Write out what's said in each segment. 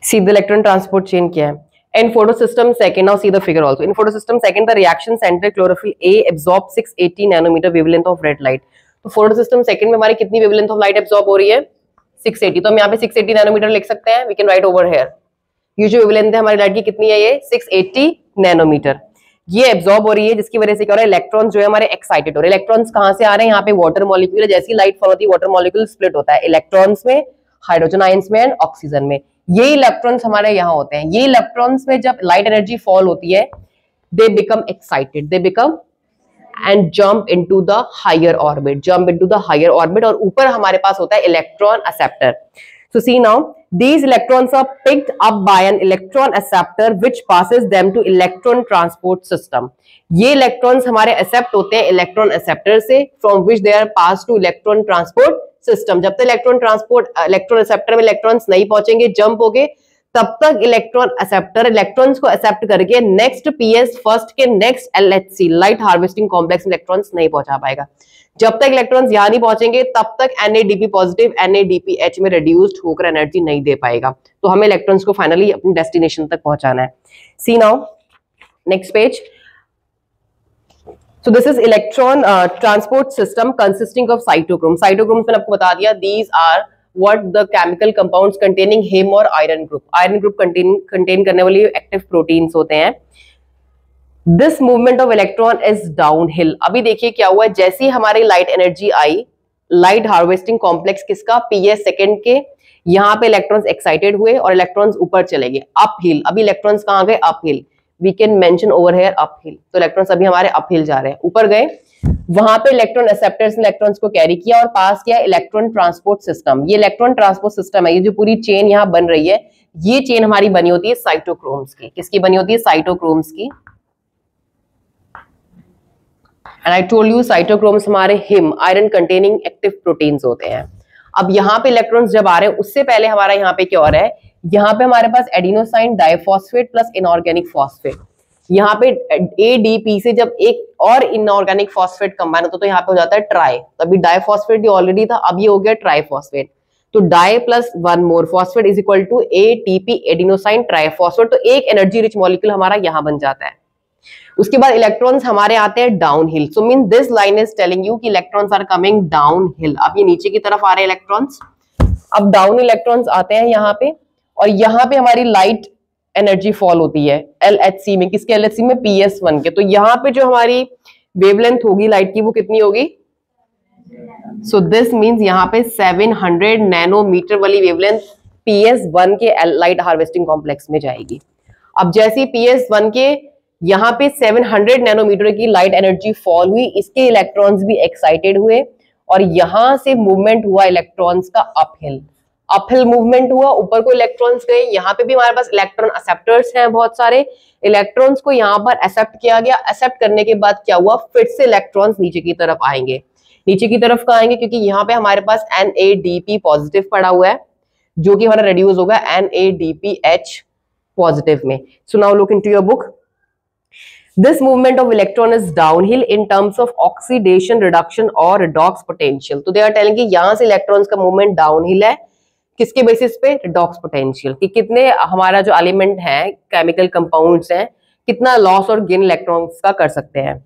See the electron transport chain क्या है? In photosystem second, now see the figure also. In photosystem second, the reaction center chlorophyll A absorbs 680 nanometer wavelength of red light. तो photosystem second में हमारी कितनी wavelength of light absorb हो रही है? 680. तो हम यहाँ पे 680 नैनोमीटर लिख सकते हैं. We can write over here. ये जो wavelength है हमारी लाइट की कितनी है? ये 680 नैनोमीटर. ये एब्जॉर्ब हो रही है, जिसकी वजह से क्या हो रहा है? इलेक्ट्रॉन्स जो है हमारे एक्साइटेड हो रहे हैं. इलेक्ट्रॉन्स कहाँ से आ रहे हैं? यहाँ पे वाटर मॉलिक्यूल है. जैसी लाइट फॉल होती है वाटर मॉलिक्यूल स्प्लिट होता है इलेक्ट्रॉन्स में, हाइड्रोजन आयंस में एंड ऑक्सीजन में. ये इलेक्ट्रॉन्स हमारे यहाँ होते हैं. ये इलेक्ट्रॉन्स में जब लाइट एनर्जी फॉल होती है, they become excited, they become and jump into the higher orbit, jump into the higher orbit. और ऊपर हमारे पास होता है electron acceptor. So see now, these electrons are picked up by an electron acceptor which passes them to electron transport system. ये electrons हमारे accept होते हैं electron acceptor से, from which they are passed to electron transport system. जब तक electron acceptor में electrons नहीं पहुंचेंगे, jump होगे, तब तक इलेक्ट्रॉन एक्सेप्टर इलेक्ट्रॉन्स को एक्सेप्ट करके नेक्स्ट पीएस फर्स्ट के next LHC light harvesting complex में इलेक्ट्रॉन्स नहीं पहुंचा पाएगा. जब तक इलेक्ट्रॉन्स यहां नहीं पहुंचेंगे तब तक NADP पॉजिटिव NADPH में रिड्यूस्ड होकर एनर्जी नहीं दे पाएगा. तो हमें इलेक्ट्रॉन्स को फाइनली अपनी डेस्टिनेशन तक पहुंचाना है. See now next page. So this is electron transport system consisting of cytochrome. Cytochromes मैंने आपको बता दिया. These are what the chemical compounds containing heme और iron group. Iron group contain करने वाली active proteins होते हैं. This movement of electron is downhill. अभी देखिए क्या हुआ है, जैसे ही हमारी लाइट एनर्जी आई, लाइट हार्वेस्टिंग कॉम्प्लेक्स किसका? PS सेकेंड के. यहाँ पे इलेक्ट्रॉन्स एक्साइटेड हुए और इलेक्ट्रॉन्स ऊपर चले गए अपहिल. अभी इलेक्ट्रॉन्स कहाँ गए? Uphill. We can mention over here uphill. तो इलेक्ट्रॉन्स अभी हमारे अपहिल जा रहे हैं, ऊपर गए. वहां पे इलेक्ट्रॉन एक्सेप्टर्स ने इलेक्ट्रॉन्स को कैरी किया और पास किया इलेक्ट्रॉन ट्रांसपोर्ट सिस्टम. ये इलेक्ट्रॉन ट्रांसपोर्ट सिस्टम है, ये जो पूरी चेन यहाँ बन रही है, ये चेन हमारी बनी होती है साइटोक्रोम्स की. किसकी बनी होती है? साइटोक्रोम्स की. And I told you cytochromes हमारे heme iron containing active proteins होते हैं. अब यहाँ पे इलेक्ट्रॉन्स जब आ रहे हैं, उससे पहले हमारा यहाँ पे क्या हो रहा है? यहाँ पे हमारे पास adenosine diphosphate plus inorganic phosphate. यहाँ पे ADP से जब एक और इनऑर्गेनिक फॉस्फेट कंबाइन होता है तो यहाँ पे हो जाता है ट्राई. तो अभी डाइफॉस्फेट ऑलरेडी था, अब ये हो गया ट्राइफॉस्फेट. तो di plus one more phosphate is equal to ATP adenosine triphosphate. तो एक एनर्जी रिच मॉलिक्यूल हमारा यहाँ बन जाता है. उसके बाद इलेक्ट्रॉन्स हमारे आते हैं downhill. So mean this line is telling you कि इलेक्ट्रॉन्स आर कमिंग डाउनहिल. अब ये नीचे की तरफ आ रहे हैं इलेक्ट्रॉन्स. अब डाउन इलेक्ट्रॉन्स आते हैं यहाँ पे, और यहाँ पे हमारी लाइट एनर्जी फॉल होती है LHC में. किसके? LHC में PS1 के. तो यहाँ पे जो हमारी वेवलेंथ होगी लाइट की वो कितनी होगी? सो दिस मींस यहाँ पे 700 नैनोमीटर वाली वेवलेंथ PS1 के लाइट हार्वेस्टिंग कॉम्प्लेक्स में जाएगी. अब जैसे PS1 के यहाँ पे 700 नैनोमीटर की लाइट एनर्जी फॉल हुई, इसके इलेक्ट्रॉन्स भी एक्साइटेड हुए और यहां से मूवमेंट हुआ इलेक्ट्रॉन्स का अपहिल. अपहिल मूवमेंट हुआ, ऊपर को इलेक्ट्रॉन्स गए. यहाँ पे भी हमारे पास इलेक्ट्रॉन एक्सेप्टर्स हैं बहुत सारे. इलेक्ट्रॉन्स को यहाँ पर एक्सेप्ट किया गया. एक्सेप्ट करने के बाद क्या हुआ? फिर से इलेक्ट्रॉन्स नीचे की तरफ आएंगे. नीचे की तरफ कहाँ आएंगे? क्योंकि यहाँ पे हमारे पास NADP पॉजिटिव पड़ा हुआ है, जो कि हमारा रिड्यूस होगा NADPH पॉजिटिव में. So now look into your book. This movement of electron is downhill in terms of oxidation, reduction or redox potential. तो they are telling कि यहाँ से इलेक्ट्रॉन्स का मूवमेंट डाउनहिल है. किसके बेसिस पे? Redox potential. कि कितने हमारा जो एलिमेंट है, केमिकल कंपाउंड्स हैं, कितना लॉस और गेन इलेक्ट्रॉन्स का कर सकते हैं.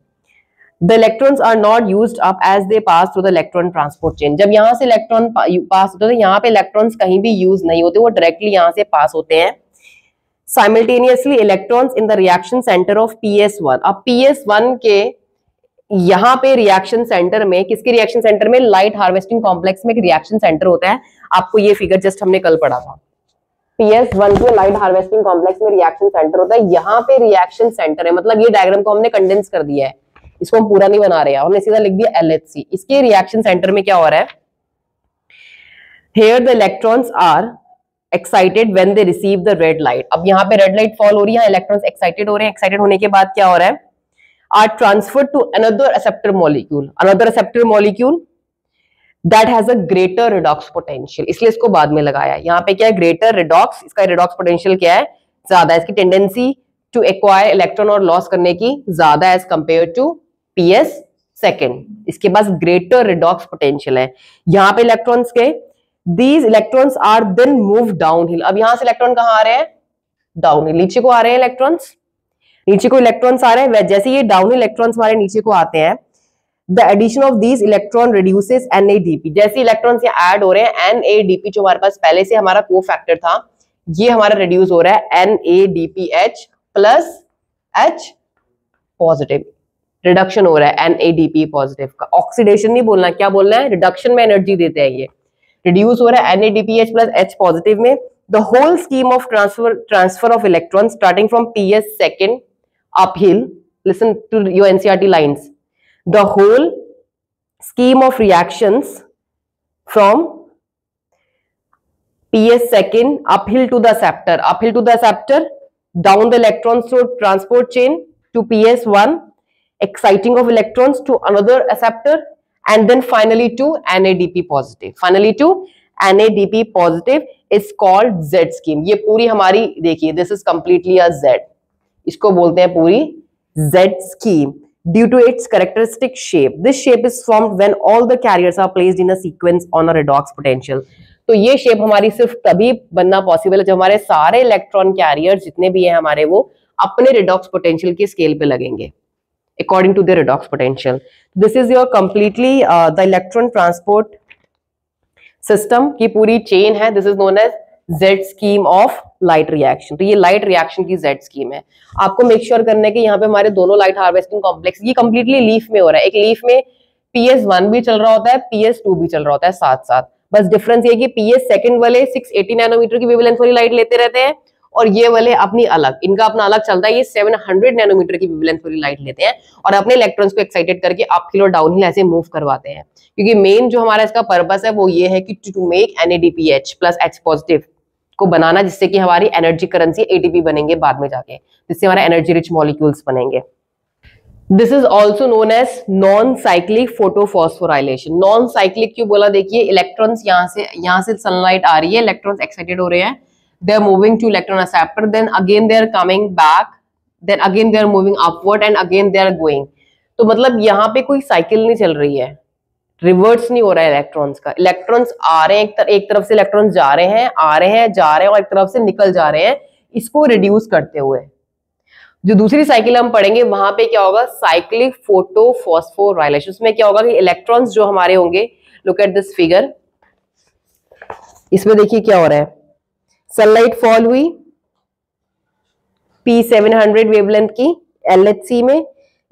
The electrons are not used up as they pass through the electron transport chain. जब यहाँ से इलेक्ट्रॉन पास होते हैं, यहाँ पे इलेक्ट्रॉन्स कहीं भी यूज नहीं होते, वो डायरेक्टली यहाँ से पास होते हैं. Simultaneously electrons in the reaction center of PS1. अब PS1 के यहाँ पे रिएक्शन सेंटर में, किसके रिएक्शन सेंटर में? लाइट हार्वेस्टिंग कॉम्प्लेक्स में एक रिएक्शन सेंटर होता है. आपको ये फिगर जस्ट हमने कल पढ़ा था. PS1 के लाइट हार्वेस्टिंग कॉम्प्लेक्स में रिएक्शन सेंटर होता है. यहाँ पे रिएक्शन सेंटर है, मतलब ये डायग्राम को हमने कंडेंस कर दिया है, इसको हम पूरा नहीं बना रहे हैं, हमने सीधा लिख दिया LHC. इसके रिएक्शन सेंटर में क्या हो रहा है? Here the electrons are excited when they receive the red light. अब यहाँ पे रेड लाइट फॉल हो रही है, इलेक्ट्रॉन्स एक्साइटेड हो रहे हैं. एक्साइटेड होने के बाद क्या हो रहा है? Are transferred to another acceptor molecule that has a greater redox potential. इसलिए इसको बाद में लगाया. यहाँ पे क्या है? greater redox. इसका redox potential क्या है? ज्यादा. इसकी टेंडेंसी टू एक्वायर इलेक्ट्रॉन और लॉस करने की ज्यादा as compare to PS second. इसके पास ग्रेटर रिडॉक्स पोटेंशियल है. यहाँ पे इलेक्ट्रॉन्स के These electrons are then moved downhill. अब यहां से इलेक्ट्रॉन कहाँ आ रहे हैं? डाउनहिल, नीचे को आ रहे हैं इलेक्ट्रॉन्स, नीचे को इलेक्ट्रॉन्स आ रहे हैं। जैसे ये डाउनहिल इलेक्ट्रॉन्स हमारे नीचे को आते हैं, the addition of these electron reduces NADP। जैसे इलेक्ट्रॉन्स यहाँ ऐड हो रहे हैं, NADP जो हमारे पास पहले से हमारा को फैक्टर था, ये हमारा रिड्यूस हो रहा है NADPH plus H positive, reduction हो रहा है NADP पॉजिटिव का। ऑक्सीडेशन नहीं बोलना, क्या बोलना है? रिडक्शन में एनर्जी देते हैं ये। रिड्यूस हो रहा है NADPH प्लस H पॉजिटिव में। The whole scheme of transfer of electron starting from PS second uphill, listen to your NCERT lines, the whole scheme of reactions from PS second uphill to the acceptor, down the electrons through transport chain to PS1, exciting of electrons to another acceptor, and then finally to NADP positive is called Z scheme। ये पूरी हमारी देखिए, this is completely a Z, इसको बोलते हैं पूरी Z scheme due to its characteristic shape। This shape is formed when all the carriers are placed in a sequence on a redox potential। तो ये शेप हमारी सिर्फ तभी बनना पॉसिबल है जब हमारे सारे इलेक्ट्रॉन कैरियर्स जितने भी हैं हमारे, वो अपने रिडॉक्स पोटेंशियल के स्केल पे लगेंगे according to the redox potential। This is your completely the electron transport system की पूरी चेन है। This is known as Z scheme of light reaction। तो ये लाइट रिएक्शन की Z scheme है। आपको मेक श्योर करना है कि यहाँ पे हमारे दोनों लाइट हार्वेस्टिंग कॉम्प्लेक्स, ये कंप्लीटली लीफ में हो रहा है। एक लीफ में PS1 भी चल रहा होता है, PS2 भी चल रहा होता है साथ साथ। बस डिफरेंस ये कि PS सेकंड वाले 680 नैनोमीटर की वेवलेंथ वाली लाइट लेते रहते हैं और ये वाले अपनी अलग, इनका अपना अलग चलता है। ये 700 नैनोमीटर की वेवलेंथ वाली लाइट लेते हैं और अपने इलेक्ट्रॉन्स को एक्साइटेड करके अपहिल और डाउनहिल ऐसे मूव करवाते हैं। क्योंकि मेन जो हमारा इसका पर्पस है वो ये है कि to make NADPH plus H positive को बनाना, जिससे कि हमारी एनर्जी करेंसी ATP बनेंगे बाद में जाके, जिससे हमारा एनर्जी रिच मॉलिक्यूल्स बनेंगे। This is also known as non cyclic photophosphorylation. Non cyclic क्यों बोला? देखिए इलेक्ट्रॉन्स यहाँ से सनलाइट आ रही है, इलेक्ट्रॉन्स एक्साइटेड हो रहे हैं, they are moving to electron acceptor, then again they are coming back, then again they are moving upward and again they are going. तो मतलब यहाँ पे कोई साइकिल नहीं चल रही है, रिवर्स नहीं हो रहा है इलेक्ट्रॉन्स का। इलेक्ट्रॉन्स आ रहे हैं, एक तरफ से इलेक्ट्रॉन्स जा रहे हैं, आ रहे हैं, जा रहे हैं और एक तरफ से निकल जा रहे हैं, इसको रिड्यूस करते हुए। जो दूसरी साइकिल हम पढ़ेंगे वहां पे क्या होगा? Cyclic photophosphorylation. उसमें क्या होगा कि इलेक्ट्रॉन्स जो हमारे होंगे, लुक एट दिस फिगर, इसमें देखिए क्या हो रहा है। सनलाइट फॉल हुई P700 वेवलेंथ की LHC में,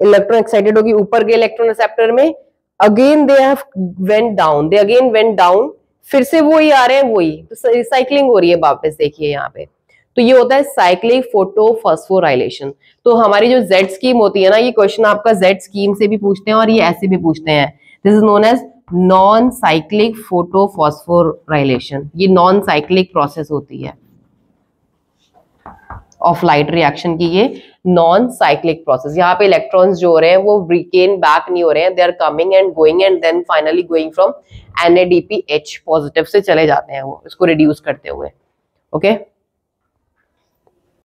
इलेक्ट्रॉन एक्साइटेड होगी, ऊपर गए इलेक्ट्रॉन रिसेप्टर में, again they have went down, they again went down, फिर से वही आ रहे हैं, वही तो रिसाइकलिंग हो रही है वापस। देखिए यहाँ पे तो ये होता है साइक्लिक फोटोफॉस्फोराइलेशन। तो हमारी जो Z स्कीम होती है ना, ये क्वेश्चन आपका Z स्कीम से भी पूछते हैं और ये ऐसे भी पूछते हैं। This is known as non cyclic photophosphorylation. ये नॉन साइक्लिक प्रोसेस होती है ऑफ लाइट रिएक्शन की, ये नॉन साइक्लिक प्रोसेस। यहाँ पे इलेक्ट्रॉन्स जो हो रहे हैं वो रिकेन बैक नहीं हो रहे हैं, they are coming and going and then finally going from NADPH positive से चले जाते हैं वो, इसको रिड्यूस करते हुए। ओके